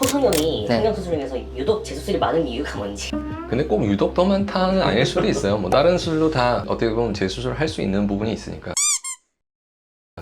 허성형이 네. 성형 수술에서 유독 재수술이 많은 이유가 뭔지. 근데 꼭 유독 더 많다는 아닐 수도 있어요. 뭐 다른 수술도 다 어떻게 보면 재수술을 할 수 있는 부분이 있으니까.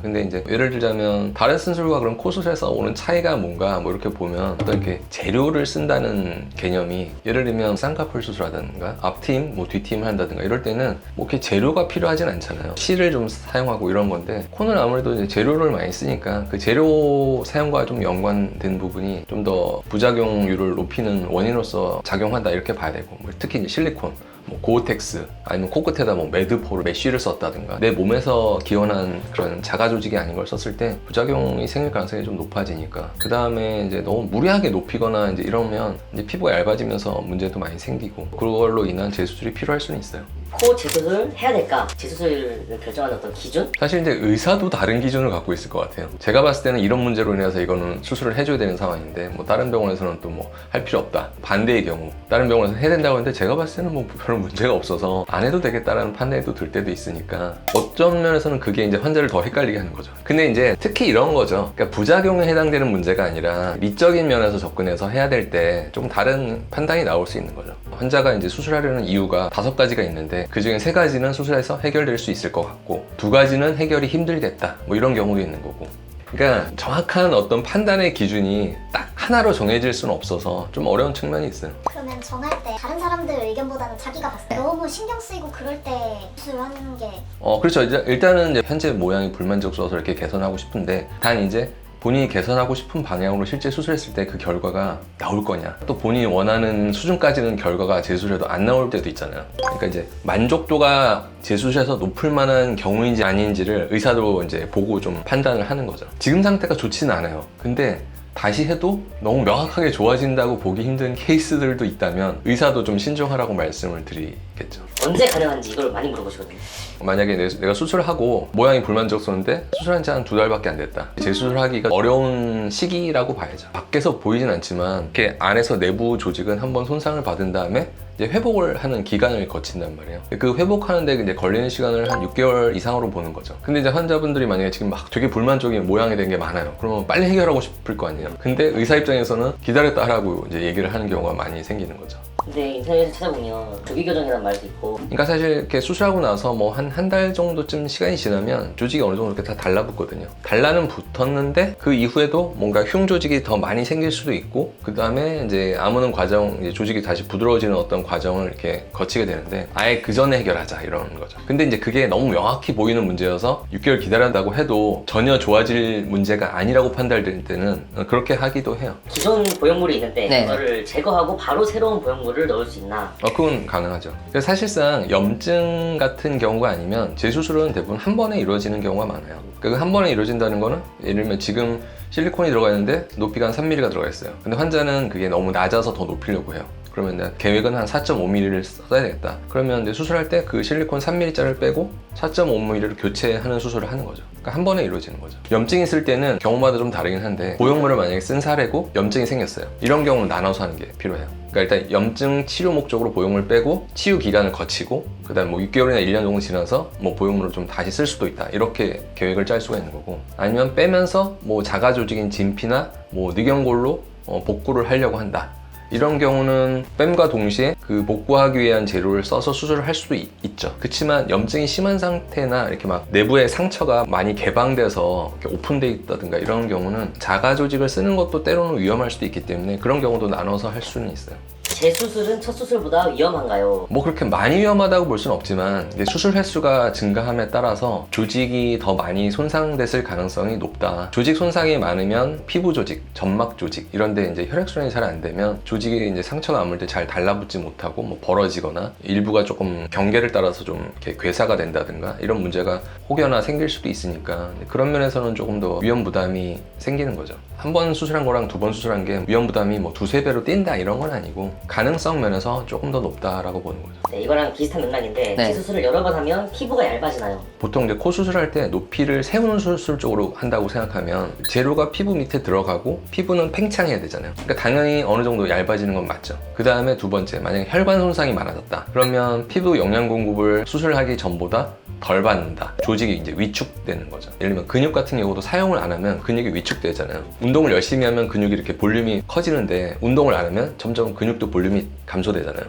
근데 이제 예를 들자면 다른 수술과 그럼 코 수술에서 오는 차이가 뭔가 뭐 이렇게 보면 어떤 이렇게 재료를 쓴다는 개념이 예를 들면 쌍꺼풀 수술하든가 앞팀 뭐 뒷팀을 한다든가 이럴 때는 뭐 이렇게 재료가 필요하진 않잖아요. 실을 좀 사용하고 이런 건데 코는 아무래도 이제 재료를 많이 쓰니까 그 재료 사용과 좀 연관된 부분이 좀 더 부작용률을 높이는 원인으로서 작용한다 이렇게 봐야 되고 뭐 특히 이제 실리콘 뭐 고어텍스 아니면 코끝에다 뭐 매드포를 메쉬를 썼다든가 내 몸에서 기원한 그런 자가 조직이 아닌 걸 썼을 때 부작용이 생길 가능성이 좀 높아지니까 그 다음에 이제 너무 무리하게 높이거나 이제 이러면 이제 피부가 얇아지면서 문제도 많이 생기고 그걸로 인한 재수술이 필요할 수는 있어요. 코 재수술 해야 될까? 재수술을 결정하는 어떤 기준? 사실 이제 의사도 다른 기준을 갖고 있을 것 같아요. 제가 봤을 때는 이런 문제로 인해서 이거는 수술을 해줘야 되는 상황인데 뭐 다른 병원에서는 또 뭐 할 필요 없다. 반대의 경우 다른 병원에서 해야 된다고 했는데 제가 봤을 때는 뭐 별 문제가 없어서 안 해도 되겠다라는 판단이 또 들 때도 있으니까 어떤 면에서는 그게 이제 환자를 더 헷갈리게 하는 거죠. 근데 이제 특히 이런 거죠. 그러니까 부작용에 해당되는 문제가 아니라 미적인 면에서 접근해서 해야 될 때 좀 다른 판단이 나올 수 있는 거죠. 환자가 이제 수술하려는 이유가 5가지가 있는데 그 중에 3가지는 수술해서 해결될 수 있을 것 같고 2가지는 해결이 힘들겠다 뭐 이런 경우도 있는 거고 그러니까 정확한 어떤 판단의 기준이 딱 하나로 정해질 수는 없어서 좀 어려운 측면이 있어요. 그러면 정할 때 다른 사람들 의견보다는 자기가 봤을 때 너무 신경 쓰이고 그럴 때 수술하는 게 그렇죠. 일단은 이제 현재 모양이 불만족스러워서 이렇게 개선하고 싶은데 단 이제 본인이 개선하고 싶은 방향으로 실제 수술했을 때 그 결과가 나올 거냐 또 본인이 원하는 수준까지는 결과가 재수술에도 안 나올 때도 있잖아요. 그러니까 이제 만족도가 재수술에서 높을 만한 경우인지 아닌지를 의사도 이제 보고 좀 판단을 하는 거죠. 지금 상태가 좋지는 않아요. 근데 다시 해도 너무 명확하게 좋아진다고 보기 힘든 케이스들도 있다면 의사도 좀 신중하라고 말씀을 드리겠죠. 언제 가능한지 이걸 많이 물어보시거든요. 만약에 내가 수술을 하고 모양이 불만족스러운데 수술한 지 한 2달밖에 안 됐다. 재수술하기가 어려운 시기라고 봐야죠. 밖에서 보이진 않지만 이렇게 안에서 내부 조직은 한번 손상을 받은 다음에 이제 회복을 하는 기간을 거친단 말이에요. 그 회복하는데 이제 걸리는 시간을 한 6개월 이상으로 보는 거죠. 근데 이제 환자분들이 만약에 지금 막 되게 불만족인 모양이 된 게 많아요. 그러면 빨리 해결하고 싶을 거 아니에요. 근데 의사 입장에서는 기다렸다 하라고 이제 얘기를 하는 경우가 많이 생기는 거죠. 근데 인터넷에 찾아보면 조기 교정이라는 말도 있고 그러니까 사실 이렇게 수술하고 나서 뭐 한 달 정도쯤 시간이 지나면 조직이 어느 정도 이렇게 다 달라붙거든요. 달라는 붙었는데 그 이후에도 뭔가 흉 조직이 더 많이 생길 수도 있고 그 다음에 이제 아무는 과정, 이제 조직이 다시 부드러워지는 어떤 과정을 이렇게 거치게 되는데 아예 그 전에 해결하자 이런 거죠. 근데 이제 그게 너무 명확히 보이는 문제여서 6개월 기다린다고 해도 전혀 좋아질 문제가 아니라고 판단될 때는 그렇게 하기도 해요. 기존 보형물이 있는데 네. 그거를 제거하고 바로 새로운 보형물을 넣을 수 있나? 그건 가능하죠. 그래서 사실상 염증 같은 경우가 아니면 재수술은 대부분 한 번에 이루어지는 경우가 많아요. 그러니까 한 번에 이루어진다는 거는 예를 들면 지금 실리콘이 들어가 있는데 높이가 한 3mm가 들어가 있어요. 근데 환자는 그게 너무 낮아서 더 높이려고 해요. 그러면 계획은 한 4.5mm를 써야 되겠다. 그러면 이제 수술할 때 그 실리콘 3mm짜리를 빼고 4.5mm를 교체하는 수술을 하는 거죠. 그러니까 한 번에 이루어지는 거죠. 염증이 있을 때는 경우마다 좀 다르긴 한데 보형물을 만약에 쓴 사례고 염증이 생겼어요. 이런 경우는 나눠서 하는 게 필요해요. 그러니까 일단 염증 치료 목적으로 보형물 빼고 치유 기간을 거치고 그 다음 뭐 6개월이나 1년 정도 지나서 뭐 보형물을 좀 다시 쓸 수도 있다. 이렇게 계획을 짤 수가 있는 거고 아니면 빼면서 뭐 자가 조직인 진피나 뭐 늑연골로 복구를 하려고 한다. 이런 경우는 뺨과 동시에 그 복구하기 위한 재료를 써서 수술을 할 수도 있죠. 그렇지만 염증이 심한 상태나 이렇게 막 내부의 상처가 많이 개방돼서 이렇게 오픈돼 있다든가 이런 경우는 자가 조직을 쓰는 것도 때로는 위험할 수도 있기 때문에 그런 경우도 나눠서 할 수는 있어요. 재수술은 첫 수술보다 위험한가요? 뭐 그렇게 많이 위험하다고 볼 수는 없지만 이제 수술 횟수가 증가함에 따라서 조직이 더 많이 손상됐을 가능성이 높다. 조직 손상이 많으면 피부 조직, 점막 조직 이런 데 이제 혈액순환이 잘 안 되면 조직이 이제 상처가 아물 때 잘 달라붙지 못하고 뭐 벌어지거나 일부가 조금 경계를 따라서 좀 이렇게 괴사가 된다든가 이런 문제가 혹여나 생길 수도 있으니까 그런 면에서는 조금 더 위험 부담이 생기는 거죠. 한 번 수술한 거랑 2번 수술한 게 위험 부담이 뭐 2~3배로 뛴다 이런 건 아니고 가능성 면에서 조금 더 높다라고 보는 거죠. 네, 이거랑 비슷한 맥락인데 네. 재수술을 여러 번 하면 피부가 얇아지나요? 보통 이제 코 수술할 때 높이를 세우는 수술 쪽으로 한다고 생각하면 재료가 피부 밑에 들어가고 피부는 팽창해야 되잖아요. 그러니까 당연히 어느 정도 얇아지는 건 맞죠. 그 다음에 두 번째, 만약에 혈관 손상이 많아졌다. 그러면 피부 영양 공급을 수술하기 전보다 덜 받는다. 조직이 이제 위축되는 거죠. 예를 들면 근육 같은 경우도 사용을 안 하면 근육이 위축되잖아요. 운동을 열심히 하면 근육이 이렇게 볼륨이 커지는데 운동을 안 하면 점점 근육도 볼륨이 감소되잖아요.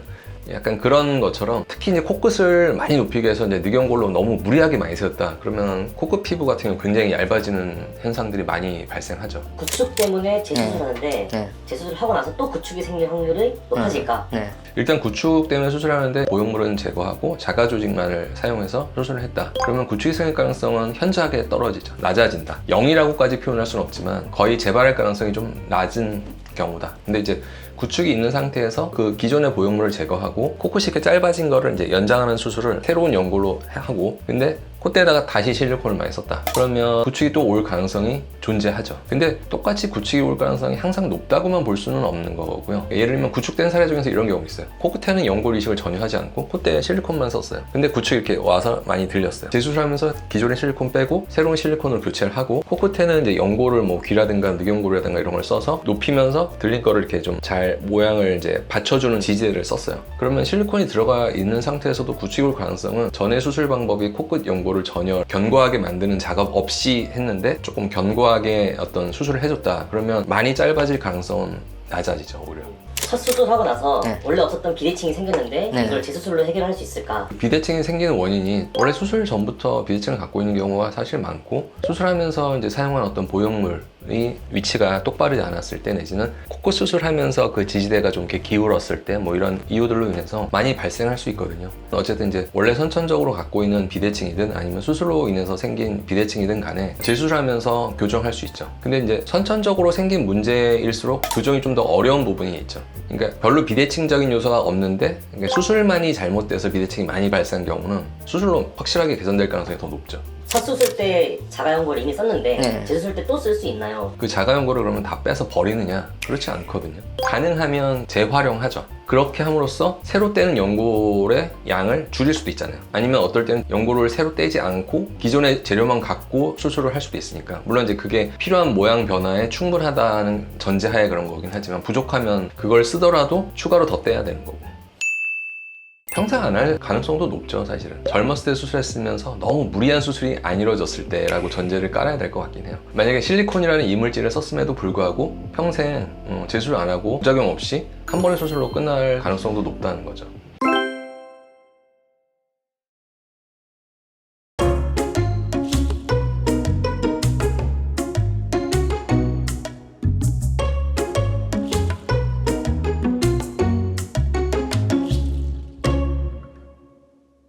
약간 그런 것처럼 특히 이제 코끝을 많이 높이기 위해서 이제 늑연골로 너무 무리하게 많이 세웠다. 그러면 코끝 피부 같은 경우 굉장히 얇아지는 현상들이 많이 발생하죠. 구축 때문에 재수술하는데 네. 재수술을 하고 나서 또 구축이 생길 확률이 높아질까? 네. 일단 구축 때문에 수술하는데 보형물은 제거하고 자가 조직만을 사용해서 수술을 했다. 그러면 구축이 생길 가능성은 현저하게 떨어지죠. 낮아진다. 0이라고까지 표현할 수는 없지만 거의 재발할 가능성이 좀 낮은 경우다. 근데 이제 구축이 있는 상태에서 그 기존의 보형물을 제거하고 코끝이 이렇게 짧아진 거를 이제 연장하는 수술을 새로운 연골로 하고, 근데 콧대에다가 다시 실리콘을 많이 썼다. 그러면 구축이 또 올 가능성이 존재하죠. 근데 똑같이 구축이 올 가능성이 항상 높다고만 볼 수는 없는 거고요. 예를 들면 구축된 사례 중에서 이런 경우 있어요. 코끝에는 연골 이식을 전혀 하지 않고 콧대에 실리콘만 썼어요. 근데 구축이 이렇게 와서 많이 들렸어요. 재수술하면서 기존의 실리콘 빼고 새로운 실리콘을 교체를 하고 코끝에는 이제 연골을 뭐 귀라든가 늑연골이라든가 이런 걸 써서 높이면서 들린 거를 이렇게 좀 잘 모양을 이제 받쳐주는 지지대를 썼어요. 그러면 실리콘이 들어가 있는 상태에서도 구축이 올 가능성은 전에 수술 방법이 코끝 연골을 전혀 견고하게 만드는 작업 없이 했는데 조금 견고하게 어떤 수술을 해줬다. 그러면 많이 짧아질 가능성은 낮아지죠, 오히려. 첫 수술하고 나서 네. 원래 없었던 비대칭이 생겼는데 네. 이걸 재수술로 해결할 수 있을까? 비대칭이 생기는 원인이 원래 수술 전부터 비대칭을 갖고 있는 경우가 사실 많고, 수술하면서 이제 사용한 어떤 보형물이 위치가 똑바르지 않았을 때, 내지는 코끝 수술하면서 그 지지대가 좀 이렇게 기울었을 때 뭐 이런 이유들로 인해서 많이 발생할 수 있거든요. 어쨌든 이제 원래 선천적으로 갖고 있는 비대칭이든 아니면 수술로 인해서 생긴 비대칭이든 간에 재수술하면서 교정할 수 있죠. 근데 이제 선천적으로 생긴 문제일수록 교정이 좀 더 어려운 부분이 있죠. 그러니까 별로 비대칭적인 요소가 없는데 수술만이 잘못돼서 비대칭이 많이 발생한 경우는 수술로 확실하게 개선될 가능성이 더 높죠. 첫 수술 때 자가연골을 이미 썼는데 네. 재수술 때 또 쓸 수 있나요? 그 자가연골을 그러면 다 빼서 버리느냐? 그렇지 않거든요. 가능하면 재활용하죠. 그렇게 함으로써 새로 떼는 연골의 양을 줄일 수도 있잖아요. 아니면 어떨 때는 연골을 새로 떼지 않고 기존의 재료만 갖고 수술을 할 수도 있으니까. 물론 이제 그게 필요한 모양 변화에 충분하다는 전제하에 그런 거긴 하지만, 부족하면 그걸 쓰더라도 추가로 더 떼야 되는 거고. 평생 안 할 가능성도 높죠, 사실은. 젊었을 때 수술했으면서 너무 무리한 수술이 안 이루어졌을 때라고 전제를 깔아야 될 것 같긴 해요. 만약에 실리콘이라는 이물질을 썼음에도 불구하고 평생 재수를 안 하고 부작용 없이 한 번의 수술로 끝날 가능성도 높다는 거죠.